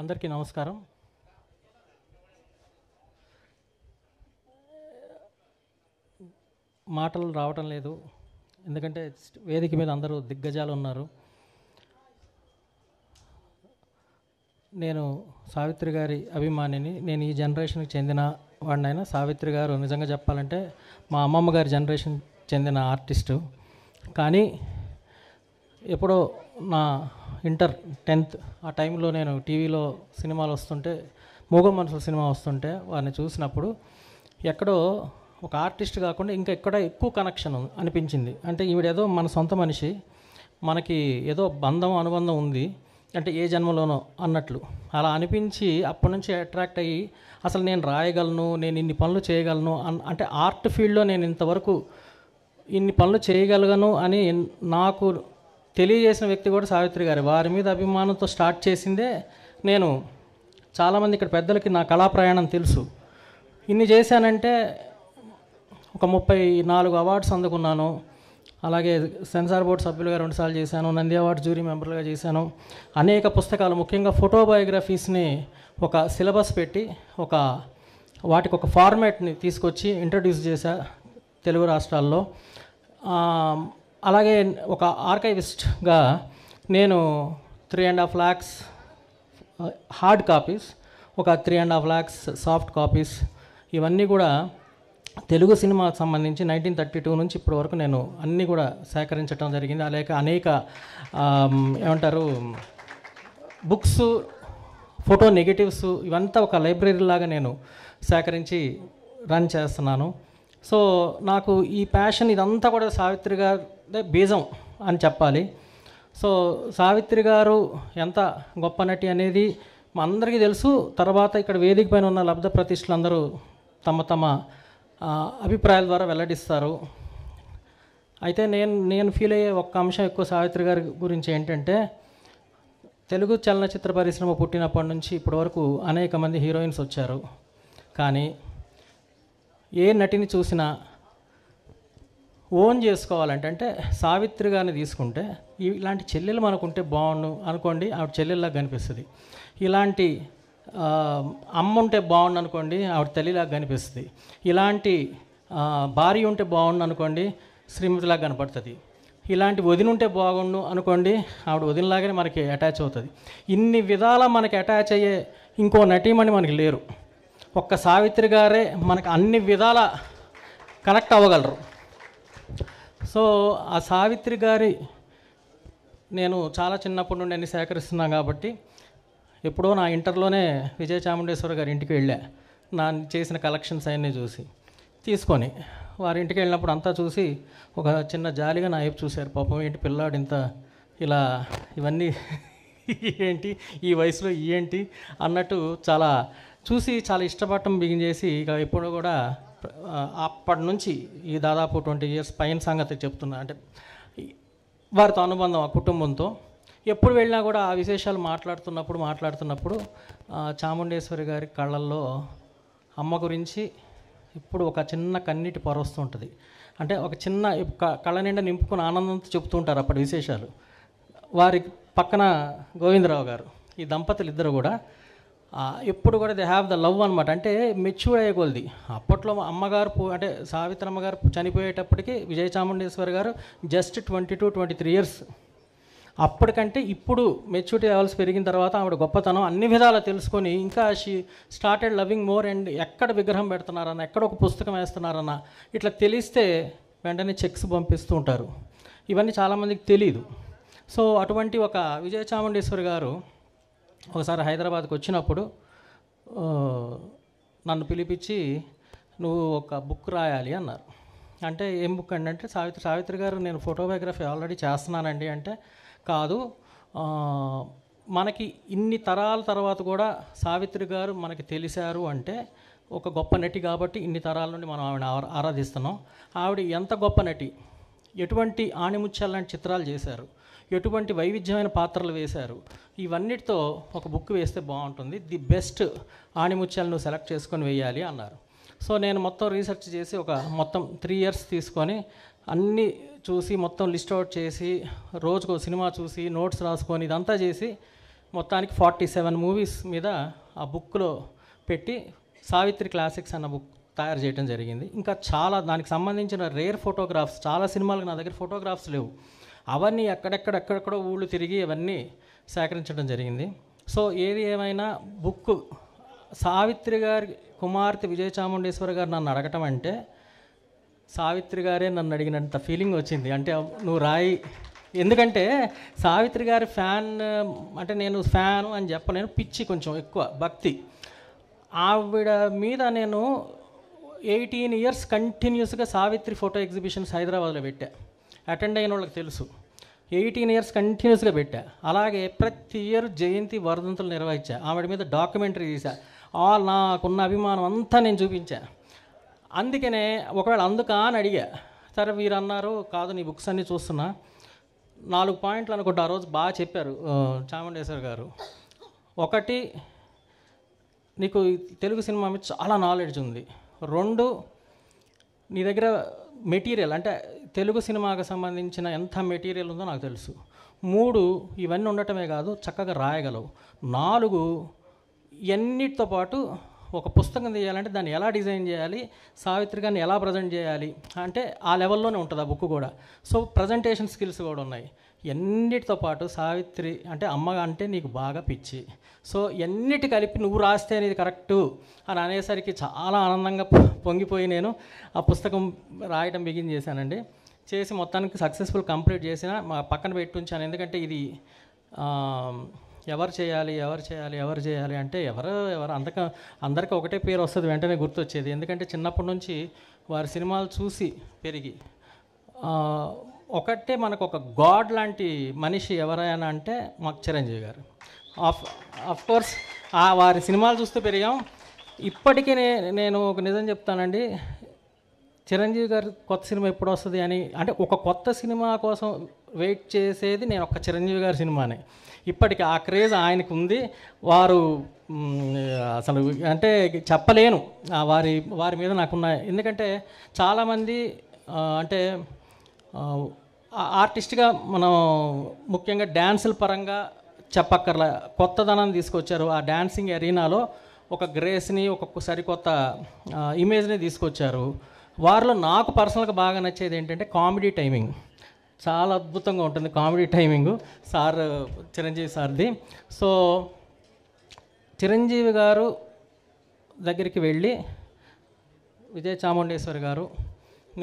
అందరికీ నమస్కారం. మాటలు రావటం లేదు, ఎందుకంటే వేదిక మీద అందరూ దిగ్గజాలు ఉన్నారు. నేను సావిత్రి గారి అభిమానిని. నేను ఈ జనరేషన్కి చెందిన వాడినైనా సావిత్రి గారు నిజంగా చెప్పాలంటే మా అమ్మమ్మ గారి జనరేషన్ చెందిన ఆర్టిస్టు. కానీ ఎప్పుడో నా ఇంటర్ 10th ఆ టైంలో నేను టీవీలో సినిమాలు వస్తుంటే, మూగ మనసుల సినిమా వస్తుంటే వారిని చూసినప్పుడు ఎక్కడో ఒక ఆర్టిస్ట్ కాకుండా ఇంకా ఎక్కడ ఎక్కువ కనెక్షన్ అనిపించింది. అంటే ఈవిడేదో మన సొంత మనిషి, మనకి ఏదో బంధం అనుబంధం ఉంది, అంటే ఏ జన్మలోనో అన్నట్లు అలా అనిపించి అప్పటి నుంచి అట్రాక్ట్ అయ్యి అసలు నేను రాయగలను, నేను ఇన్ని పనులు చేయగలను అంటే ఆర్ట్ ఫీల్డ్లో నేను ఇంతవరకు ఇన్ని పనులు చేయగలను అని నాకు తెలియజేసిన వ్యక్తి కూడా సావిత్రి గారు. వారి మీద అభిమానంతో స్టార్ట్ చేసిందే. నేను చాలామంది ఇక్కడ పెద్దలకి నా కళా ప్రయాణం తెలుసు. ఇన్ని చేశానంటే ఒక 34 అవార్డ్స్ అందుకున్నాను. అలాగే సెన్సార్ బోర్డు సభ్యులుగా 2 సార్లు చేశాను, నంది అవార్డు జ్యూరీ మెంబర్గా చేశాను. అనేక పుస్తకాలు, ముఖ్యంగా ఫోటోబయోగ్రఫీస్ని ఒక సిలబస్ పెట్టి వాటికి ఒక ఫార్మాట్ని తీసుకొచ్చి ఇంట్రడ్యూస్ చేశా తెలుగు రాష్ట్రాల్లో. అలాగే ఒక ఆర్కైవిస్ట్గా నేను 3.5 lakhs హార్డ్ కాపీస్, ఒక 3.5 lakhs సాఫ్ట్ కాపీస్, ఇవన్నీ కూడా తెలుగు సినిమాకు సంబంధించి 1932 నుంచి ఇప్పటి వరకు నేను అన్నీ కూడా సేకరించడం జరిగింది. అలాగే అనేక ఏమంటారు బుక్స్, ఫోటో నెగటివ్స్, ఇవంతా ఒక లైబ్రరీ లాగా నేను సేకరించి రన్ చేస్తున్నాను. సో నాకు ఈ ప్యాషన్ ఇదంతా కూడా సావిత్రి గారి బీజం అని చెప్పాలి. సో సావిత్రి గారు ఎంత గొప్ప నటి అనేది మా అందరికీ తెలుసు. తర్వాత ఇక్కడ వేదిక పైన ఉన్న లబ్ధ ప్రతిష్ఠలు అందరూ తమ అభిప్రాయాల ద్వారా వెల్లడిస్తారు. అయితే నేను ఫీల్ అయ్యే ఒక్క అంశం ఎక్కువ సావిత్రి గారి గురించి ఏంటంటే, తెలుగు చలనచిత్ర పరిశ్రమ పుట్టినప్పటి నుంచి ఇప్పటి వరకు అనేక మంది హీరోయిన్స్ వచ్చారు. కానీ ఏ నటిని చూసినా ఓన్ చేసుకోవాలంటే, అంటే సావిత్రి గారిని తీసుకుంటే ఇలాంటి చెల్లెలు మనకుంటే బాగుండు అనుకోండి, ఆవిడ చెల్లెల్లాగా కనిపిస్తుంది. ఇలాంటి అమ్మ ఉంటే బాగుండు అనుకోండి, ఆవిడ తల్లిలాగా కనిపిస్తుంది. ఇలాంటి భార్య ఉంటే బాగుండు అనుకోండి, శ్రీమతిలాగా కనపడుతుంది. ఇలాంటి వదిన ఉంటే బాగుండు అనుకోండి, ఆవిడ వదినలాగానే మనకి అటాచ్ అవుతుంది. ఇన్ని విధాల మనకి అటాచ్ అయ్యే ఇంకో నటీమణి మనకి లేరు. ఒక్క సావిత్రి గారే మనకు అన్ని విధాల కనెక్ట్ అవ్వగలరు. సో ఆ సావిత్రి గారి నేను చాలా చిన్నప్పటి నుండి అన్ని సేకరిస్తున్నాను కాబట్టి, ఎప్పుడో నా ఇంటర్లోనే విజయ చాముండేశ్వరి గారి ఇంటికి వెళ్ళా. నా చేసిన కలెక్షన్స్ అవన్నీ తీసుకొని వారి ఇంటికి వెళ్ళినప్పుడు అంతా చూసి ఒక చిన్న జాలిగా నా వైపు చూశారు. పాపం ఏంటి పిల్లాడు ఇంత ఇలా ఇవన్నీ ఏంటి ఈ వయసులో ఏంటి అన్నట్టు చాలా ఇష్టపడటం బిగిన్ చేసి, ఇక ఇప్పుడు కూడా అప్పటి నుంచి ఈ దాదాపు 20 years పైన సంగతి చెప్తున్నా. అంటే వారితో అనుబంధం, ఆ కుటుంబంతో ఎప్పుడు వెళ్ళినా కూడా ఆ విశేషాలు మాట్లాడుతున్నప్పుడు చాముండేశ్వరి గారి కళ్ళల్లో అమ్మ గురించి ఇప్పుడు ఒక చిన్న కన్నీటి పొర వస్తుంటుంది. అంటే ఒక చిన్న కళ్ళ నిండా నింపుకుని ఆనందంతో చెప్తూ ఉంటారు అప్పటి విశేషాలు. వారి పక్కన గోవిందరావు గారు, ఈ దంపతులు ఇద్దరు కూడా ఎప్పుడు కూడా దే హ్యావ్ ద లవ్ అనమాట. అంటే మెచ్యూర్ అయ్యే కొలది. అప్పట్లో అమ్మగారు అంటే సావిత్రి అమ్మగారు చనిపోయేటప్పటికి విజయ చాముండేశ్వరి గారు జస్ట్ 22-23 years. అప్పటికంటే ఇప్పుడు మెచ్యూరిటీ లెవెల్స్ పెరిగిన తర్వాత ఆవిడ గొప్పతనం అన్ని విధాలా తెలుసుకొని ఇంకా she started loving more. And ఎక్కడ విగ్రహం పెడుతున్నారన్న, ఎక్కడ ఒక పుస్తకం వేస్తున్నారన్న ఇట్లా తెలిస్తే వెంటనే చెక్స్ పంపిస్తూ ఉంటారు. ఇవన్నీ చాలామందికి తెలియదు. సో అటువంటి ఒక విజయ చాముండేశ్వరి గారు ఒకసారి హైదరాబాద్కి వచ్చినప్పుడు నన్ను పిలిపించి, నువ్వు ఒక బుక్ రాయాలి అన్నారు. అంటే ఏం బుక్ అండి అంటే, సావిత్రి గారు నేను ఫోటోబయోగ్రఫీ ఆల్రెడీ చేస్తున్నానండి అంటే, కాదు మనకి ఇన్ని తరాల తర్వాత కూడా సావిత్రి గారు మనకి తెలిసారు అంటే ఒక గొప్ప నటి కాబట్టి ఇన్ని తరాల నుండి మనం ఆవిడ ఆరాధిస్తున్నాం. ఆవిడ ఎంత గొప్ప నటి, ఎటువంటి ఆణిముత్యాల లాంటి చిత్రాలు చేశారు, ఎటువంటి వైవిధ్యమైన పాత్రలు వేశారు, ఇవన్నిటితో ఒక బుక్ వేస్తే బాగుంటుంది, ది బెస్ట్ ఆణిముత్యాలను సెలెక్ట్ చేసుకొని వేయాలి అన్నారు. సో నేను మొత్తం రీసెర్చ్ చేసి మొత్తం 3 years తీసుకొని అన్నీ చూసి మొత్తం లిస్ట్ అవుట్ చేసి రోజుకో సినిమా చూసి నోట్స్ రాసుకొని ఇదంతా చేసి మొత్తానికి 47 మూవీస్ మీద ఆ బుక్లో పెట్టి సావిత్రి క్లాసిక్స్ అన్న బుక్ తయారు చేయడం జరిగింది. ఇంకా చాలా దానికి సంబంధించిన రేర్ ఫోటోగ్రాఫ్స్, చాలా సినిమాలకు నా దగ్గర ఫోటోగ్రాఫ్స్ లేవు, అవన్నీ ఎక్కడెక్కడో ఊళ్ళు తిరిగి అవన్నీ సేకరించడం జరిగింది. సో ఏది ఏమైనా బుక్ సావిత్రి గారి కుమార్తె విజయ చాముండేశ్వరి గారు నన్ను అడగటం అంటే సావిత్రి గారే నన్ను అడిగినంత ఫీలింగ్ వచ్చింది. అంటే నువ్వు రాయి, ఎందుకంటే సావిత్రి గారి ఫ్యాన్ అంటే నేను ఫ్యాను అని చెప్పలేను, పిచ్చి కొంచెం ఎక్కువ భక్తి. ఆవిడ మీద నేను 18 ఇయర్స్ కంటిన్యూస్గా సావిత్రి ఫోటో ఎగ్జిబిషన్స్ హైదరాబాద్లో పెట్టా. అటెండ్ అయిన వాళ్ళకి తెలుసు, 18 ఇయర్స్ కంటిన్యూస్గా పెట్టా. అలాగే ప్రతి ఇయర్ జయంతి వర్ధంతులు నిర్వహించా, ఆవిడ మీద డాక్యుమెంటరీ తీసా, నాకున్న అభిమానం అంతా నేను చూపించా. అందుకనే ఒకవేళ అందుకా అని అడిగా. సరే వీరు అన్నారు కాదు నీ బుక్స్ అన్నీ చూస్తున్నా, 4 పాయింట్లు అనుకుంటా ఆ రోజు బాగా చెప్పారు చాముండేశ్వరి గారు. ఒకటి, నీకు తెలుగు సినిమా మీద చాలా నాలెడ్జ్ ఉంది. 2, నీ దగ్గర మెటీరియల్ అంటే తెలుగు సినిమాకు సంబంధించిన ఎంత మెటీరియల్ ఉందో నాకు తెలుసు. 3, ఇవన్నీ ఉండటమే కాదు చక్కగా రాయగలవు. 4, ఇవన్నిటితో పాటు ఒక పుస్తకం తీయాలంటే దాన్ని ఎలా డిజైన్ చేయాలి, సావిత్రి గారిని ఎలా ప్రజెంట్ చేయాలి అంటే ఆ లెవెల్లోనే ఉంటుంది ఆ బుక్ కూడా. సో ప్రజెంటేషన్ స్కిల్స్ కూడా ఉన్నాయి. ఎన్నిటితో పాటు సావిత్రి అంటే అమ్మ అంటే నీకు బాగా పిచ్చి. సో ఎన్నిటి కలిపి నువ్వు రాస్తే ఇది కరెక్టు అని అనేసరికి చాలా ఆనందంగా పొంగిపోయి నేను ఆ పుస్తకం రాయడం బిగిన్ చేశానండి. చేసి మొత్తానికి సక్సెస్ఫుల్ కంప్లీట్ చేసిన మా పక్కన పెట్టి ఉంచాను. ఎందుకంటే ఇది ఎవరు చేయాలి అంటే ఎవరు అందరికీ ఒకటే పేరు వస్తుంది, వెంటనే గుర్తొచ్చేది. ఎందుకంటే చిన్నప్పటి నుంచి వారి సినిమాలు చూసి పెరిగి ఒకటే మనకు ఒక గాడ్ లాంటి మనిషి ఎవరైనా అంటే మాకు చిరంజీవి గారు. ఆఫ్ కోర్స్ వారి సినిమాలు చూస్తూ పెరిగాం. ఇప్పటికీ నేను ఒక నిజం చెప్తానండి, చిరంజీవి గారు కొత్త సినిమా ఎప్పుడు వస్తుంది అని అంటే ఒక కొత్త సినిమా కోసం వెయిట్ చేసేది నేను ఒక చిరంజీవి గారి సినిమానే. ఇప్పటికీ ఆ క్రేజ్ ఆయనకు ఉంది. వారు అసలు అంటే చెప్పలేను వారి మీద నాకున్న. ఎందుకంటే చాలామంది అంటే ఆర్టిస్ట్గా మనం ముఖ్యంగా డ్యాన్సుల పరంగా చెప్పక్కర్లా, కొత్తదనాన్ని తీసుకొచ్చారు. ఆ డ్యాన్సింగ్ ఎరీనాలో ఒక గ్రేస్ని, ఒక సరికొత్త ఇమేజ్ని తీసుకొచ్చారు. వారిలో నాకు పర్సనల్గా బాగా నచ్చేది ఏంటంటే కామెడీ టైమింగ్ చాలా అద్భుతంగా ఉంటుంది. కామెడీ టైమింగు చిరంజీవి సార్ది. సో చిరంజీవి గారు దగ్గరికి వెళ్ళి విజయ చాముండేశ్వరి గారు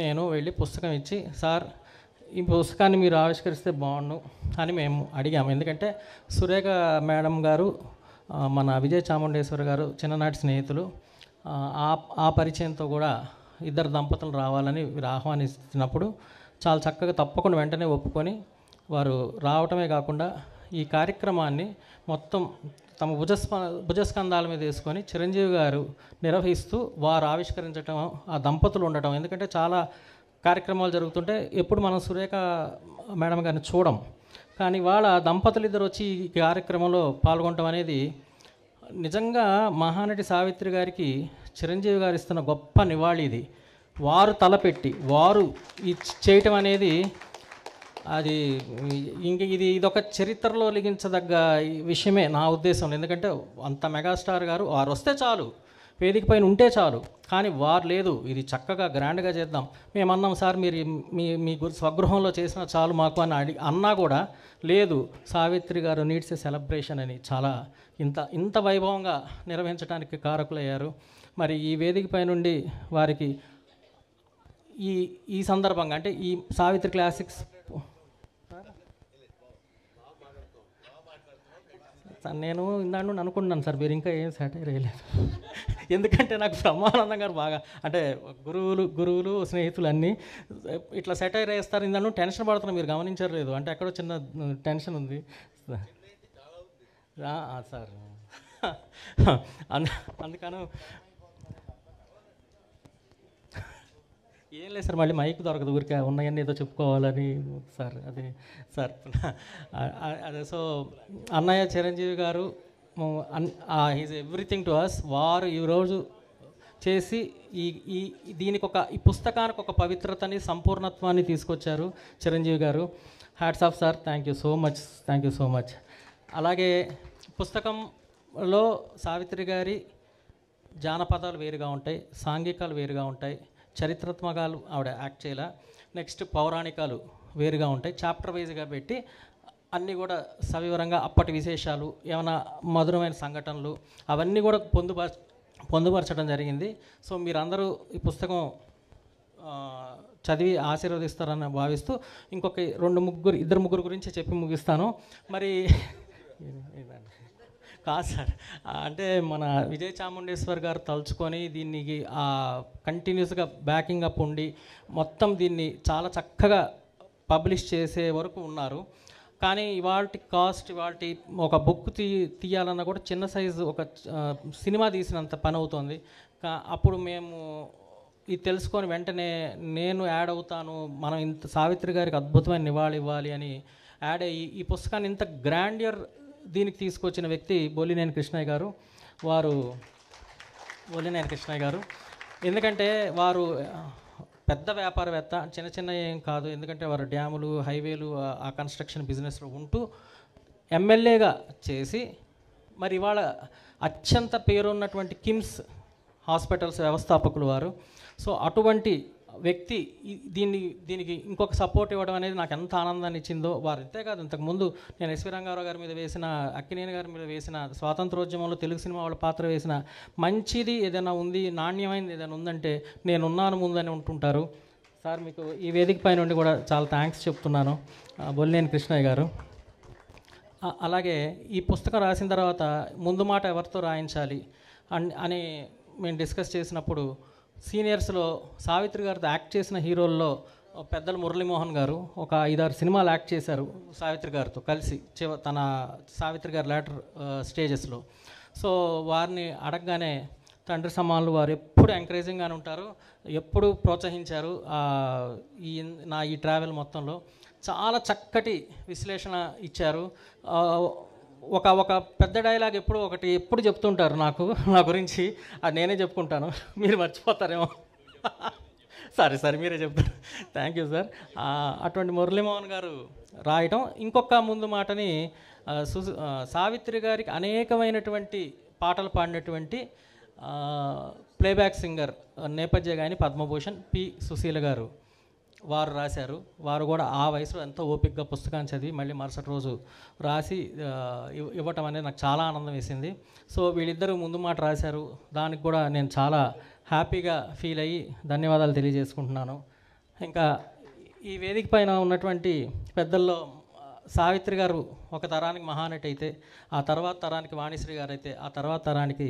నేను వెళ్ళి పుస్తకం ఇచ్చి, సార్ ఈ పుస్తకాన్ని మీరు ఆవిష్కరిస్తే బాగుండు అని మేము అడిగాము. ఎందుకంటే సురేఖ మేడం గారు మన విజయ చాముండేశ్వరి గారు చిన్ననాటి స్నేహితులు. ఆ పరిచయంతో కూడా ఇద్దరు దంపతులు రావాలని ఆహ్వానిస్తున్నప్పుడు చాలా చక్కగా తప్పకుండా వెంటనే ఒప్పుకొని వారు రావటమే కాకుండా ఈ కార్యక్రమాన్ని మొత్తం తమ భుజస్కంధాల మీద వేసుకొని చిరంజీవి గారు నిర్వహిస్తూ వారు ఆవిష్కరించడం, ఆ దంపతులు ఉండటం. ఎందుకంటే చాలా కార్యక్రమాలు జరుగుతుంటే ఎప్పుడు మనం సురేఖ మేడం గారిని చూడం, కానీ వాళ్ళ దంపతులు ఇద్దరు వచ్చి ఈ కార్యక్రమంలో పాల్గొనడం అనేది నిజంగా మహానటి సావిత్రి గారికి చిరంజీవి గారు ఇస్తున్న గొప్ప నివాళి. ఇది వారు తలపెట్టి వారు చేయటం అనేది అది ఇదొక చరిత్రలో లిఖించదగ్గ విషయమే నా ఉద్దేశంలో. ఎందుకంటే అంత మెగాస్టార్ గారు వారు వస్తే చాలు, వేదిక పైన ఉంటే చాలు, కానీ వారు లేదు, ఇది చక్కగా గ్రాండ్గా చేద్దాం. మేమన్నాం సార్ మీరు మీ స్వగృహంలో చేసినా చాలు మాకు అని అన్నా కూడా లేదు, సావిత్రి గారు నీడ్స్ ఎ సెలబ్రేషన్ అని చాలా ఇంత వైభవంగా నిర్వహించడానికి కారకులయ్యారు. మరి ఈ వేదిక పై నుండి వారికి ఈ సందర్భంగా అంటే ఈ సావిత్రి క్లాసిక్స్ నేను ఇందాక నుండి అనుకుంటున్నాను సార్, మీరు ఇంకా ఏం సెటైర్ వేయలేదు. ఎందుకంటే నాకు బ్రహ్మానందం గారు బాగా అంటే గురువులు స్నేహితులు అన్నీ ఇట్లా సెటైర్ వేస్తారు. ఇందాక టెన్షన్ పడుతున్నా, మీరు గమనించారు లేదు అంటే ఎక్కడో చిన్న టెన్షన్ ఉంది సార్. అందుకని ఏం లేదు సార్, మళ్ళీ మైక్ దొరకదు, ఊరికే ఉన్నాయని ఏదో చెప్పుకోవాలని సార్. అది సార్ అదే. సో అన్నయ్య చిరంజీవి గారు ఈజ్ ఎవ్రీథింగ్ టు అస్. వారు ఈరోజు చేసి దీనికి ఈ పుస్తకానికి ఒక పవిత్రతని, సంపూర్ణత్వాన్ని తీసుకొచ్చారు చిరంజీవి గారు. Hats off sir, thank you so much. అలాగే పుస్తకంలో సావిత్రి గారి జానపదాలు వేరుగా ఉంటాయి, సాంఘికాలు వేరుగా ఉంటాయి, చరిత్రాత్మకాలు ఆవిడ యాక్ట్ చేయాల, నెక్స్ట్ పౌరాణికాలు వేరుగా ఉంటాయి. చాప్టర్ వైజ్గా పెట్టి అన్నీ కూడా సవివరంగా అప్పటి విశేషాలు, ఏమైనా మధురమైన సంఘటనలు అవన్నీ కూడా పొందుపరచడం జరిగింది. సో మీరందరూ ఈ పుస్తకం చదివి ఆశీర్వదిస్తారని భావిస్తూ ఇంకొక ఇద్దరు ముగ్గురు గురించి చెప్పి ముగిస్తాను. మరి కాదు సార్, అంటే మన విజయ చాముండేశ్వర్ గారు తలుచుకొని దీనికి కంటిన్యూస్గా బ్యాకింగ్ అప్ ఉండి మొత్తం దీన్ని చాలా చక్కగా పబ్లిష్ చేసే వరకు ఉన్నారు. కానీ ఇవాల్టి కాస్ట్, ఇవాల్టి ఒక బుక్ తీయాలన్నా కూడా చిన్న సైజు ఒక సినిమా తీసినంత పని అవుతుంది. అప్పుడు మేము ఇది తెలుసుకొని వెంటనే నేను యాడ్ అవుతాను, మనం ఇంత సావిత్రి గారికి అద్భుతమైన నివాళి ఇవ్వాలి అని యాడ్ అయ్యి ఈ పుస్తకాన్ని ఇంత గ్రాండియర్ దీనికి తీసుకొచ్చిన వ్యక్తి బొల్లినేని కృష్ణయ్య గారు. ఎందుకంటే వారు పెద్ద వ్యాపారవేత్త, చిన్న ఏం కాదు. ఎందుకంటే వారు డ్యాములు, హైవేలు, ఆ కన్స్ట్రక్షన్ బిజినెస్లో ఉంటూ ఎమ్మెల్యేగా చేసి మరి ఇవాళ అత్యంత పేరున్నటువంటి కిమ్స్ హాస్పిటల్స్ వ్యవస్థాపకులు వారు. సో అటువంటి వ్యక్తి దీనికి ఇంకొక సపోర్ట్ ఇవ్వడం అనేది నాకు ఎంత ఆనందాన్ని ఇచ్చిందో. వారు అంతేకాదు, ఇంతకుముందు నేను ఎస్వి రంగారావు గారి మీద వేసిన, అక్కినేని గారి మీద వేసిన, స్వాతంత్రోద్యమంలో తెలుగు సినిమా వాళ్ళ పాత్ర వేసిన మంచిది ఏదైనా ఉంది, నాణ్యమైనది ఏదైనా ఉందంటే నేనున్నాను ముందని ఉంటుంటారు. సార్ మీకు ఈ వేదిక పై నుండి కూడా చాలా థ్యాంక్స్ చెప్తున్నాను, బొల్లినేని కృష్ణయ్య గారు. అలాగే ఈ పుస్తకం రాసిన తర్వాత ముందు మాట ఎవరితో రాయించాలి అని మేము డిస్కస్ చేసినప్పుడు సీనియర్స్లో సావిత్రి గారితో యాక్ట్ చేసిన హీరోల్లో పెద్దలు మురళీమోహన్ గారు ఒక 5-6 సినిమాలు యాక్ట్ చేశారు సావిత్రి గారితో కలిసి తన సావిత్రి గారి లేటర్ స్టేజెస్లో. సో వారిని అడగగానే తండ్రి సమానులు వారు ఎప్పుడు ఎంకరేజింగ్గానే ఉంటారు, ఎప్పుడు ప్రోత్సహించారు. ఈ ట్రావెల్ మొత్తంలో చాలా చక్కటి విశ్లేషణ ఇచ్చారు. ఒక పెద్ద డైలాగ్ ఎప్పుడు చెప్తుంటారు నా గురించి, అది నేనే చెప్పుకుంటాను, మీరు మర్చిపోతారేమో. సరే మీరే చెప్తారు. Thank you sir. అటువంటి మురళీమోహన్ గారు రాయటం. ఇంకొక ముందు మాటని సావిత్రి గారికి అనేకమైనటువంటి పాటలు పాడినటువంటి ప్లేబ్యాక్ సింగర్, నేపథ్య గాయని పద్మభూషణ్ పి సుశీల గారు వారు రాశారు. వారు కూడా ఆ వయసులో ఎంతో ఓపికగా పుస్తకాన్ని చదివి మళ్ళీ మరుసటి రోజు రాసి ఇవ్వటం అనేది నాకు చాలా ఆనందం వేసింది. సో వీళ్ళిద్దరూ ముందు మాట రాశారు, దానికి కూడా నేను చాలా హ్యాపీగా ఫీల్ అయ్యి ధన్యవాదాలు తెలియజేసుకుంటున్నాను. ఇంకా ఈ వేదిక పైన ఉన్నటువంటి పెద్దల్లో సావిత్రి గారు ఒక తరానికి మహానటి అయితే, ఆ తర్వాత తరానికి వాణిశ్రీ గారు అయితే, ఆ తర్వాత తరానికి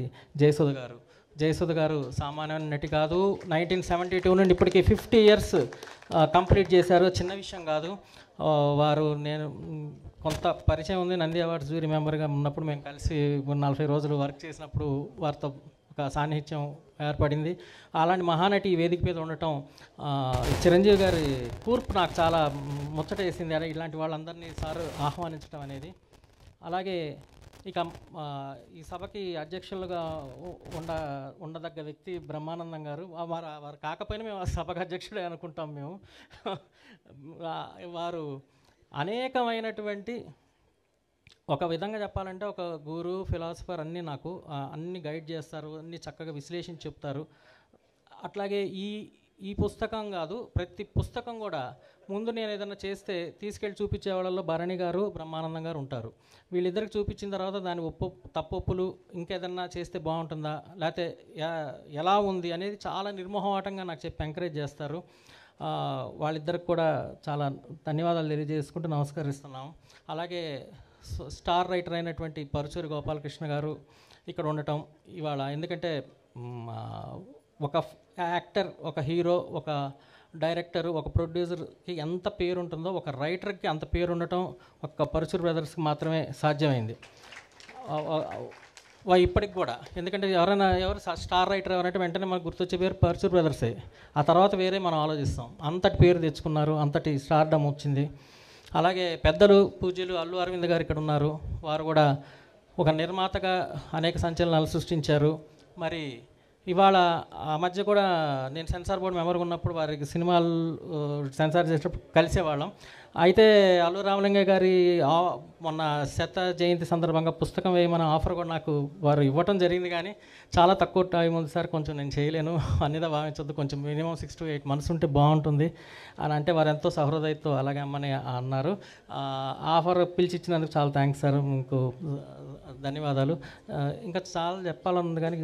జయసుధ గారు సామాన్యమైన నటి కాదు. 1972 నుండి ఇప్పటికీ 50 years కంప్లీట్ చేశారు, చిన్న విషయం కాదు. వారు నేను కొంత పరిచయం ఉంది, నంది అవార్డ్స్ జ్యూరీ మెంబర్గా ఉన్నప్పుడు మేము కలిసి 40 రోజులు వర్క్ చేసినప్పుడు వారితో ఒక సాన్నిహిత్యం ఏర్పడింది. అలాంటి మహానటి ఈ వేదిక మీద ఉండటం, చిరంజీవి గారి కూర్పు నాకు చాలా ముచ్చట వేసింది. అలా ఇలాంటి వాళ్ళందరినీ సార్ ఆహ్వానించడం అనేది. అలాగే ఇక ఈ సభకి అధ్యక్షులుగా ఉండదగ్గ వ్యక్తి బ్రహ్మానందం గారు. వారు కాకపోయినా మేము ఆ సభకు అధ్యక్షుడే అనుకుంటాం మేము. వారు అనేకమైనటువంటి, ఒక విధంగా చెప్పాలంటే ఒక గురు, ఫిలాసఫర్ అన్నీ గైడ్ చేస్తారు, అన్నీ చక్కగా విశ్లేషించి చెప్తారు. అట్లాగే ఈ పుస్తకం కాదు, ప్రతి పుస్తకం కూడా ముందు నేను ఏదైనా చేస్తే తీసుకెళ్ళి చూపించే వాళ్ళలో భరణి గారు, బ్రహ్మానందం గారు ఉంటారు. వీళ్ళిద్దరికి చూపించిన తర్వాత దాని తప్పొప్పులు, ఇంకేదన్నా చేస్తే బాగుంటుందా, లేకపోతే ఎలా ఉంది అనేది చాలా నిర్మోహమాటంగా నాకు చెప్పి ఎంకరేజ్ చేస్తారు. వాళ్ళిద్దరికి కూడా చాలా ధన్యవాదాలు తెలియజేసుకుంటూ నమస్కరిస్తున్నాం. అలాగే స్టార్ రైటర్ అయినటువంటి పరుచూరి గోపాలకృష్ణ గారు ఇక్కడ ఉండటం ఇవాళ, ఎందుకంటే ఒక యాక్టర్, ఒక హీరో, ఒక డైరెక్టర్, ఒక ప్రొడ్యూసర్కి ఎంత పేరు ఉంటుందో ఒక రైటర్కి అంత పేరు ఉండటం ఒక పరుచూరి బ్రదర్స్కి మాత్రమే సాధ్యమైంది ఇప్పటికి కూడా. ఎందుకంటే ఎవరు స్టార్ రైటర్ ఎవరంటే వెంటనే మనకు గుర్తొచ్చే పేరు పరుచూరి బ్రదర్సే, ఆ తర్వాత వేరే మనం ఆలోచిస్తాం. అంతటి పేరు తెచ్చుకున్నారు, అంతటి స్టార్డమ్ వచ్చింది. అలాగే పెద్దలు పూజ్యులు అల్లు అరవింద్ గారు ఇక్కడ ఉన్నారు. వారు కూడా ఒక నిర్మాతగా అనేక సంచలనాలు సృష్టించారు. మరి ఇవాళ ఆ మధ్య కూడా నేను సెన్సార్ బోర్డు మెంబర్గా ఉన్నప్పుడు వారికి సినిమాలు సెన్సార్ చేసేటప్పుడు కలిసేవాళ్ళం. అయితే అల్లు రామలింగయ్య గారి మొన్న శత జయంతి సందర్భంగా పుస్తకం వేయమని ఆఫర్ కూడా నాకు వారు ఇవ్వటం జరిగింది, కానీ చాలా తక్కువ టైం ఉంది సార్, కొంచెం నేను చేయలేను అన్నిదా భావించొద్దు, కొంచెం మినిమం 6 to 8 months ఉంటే బాగుంటుంది అని అంటే వారు ఎంతో సహృదయతో అలాగే అమ్మని అన్నారు. ఆఫర్ పిలిచి ఇచ్చినందుకు చాలా థ్యాంక్స్ సార్, మీకు ధన్యవాదాలు. ఇంకా చాలా చెప్పాలనుంది కానీ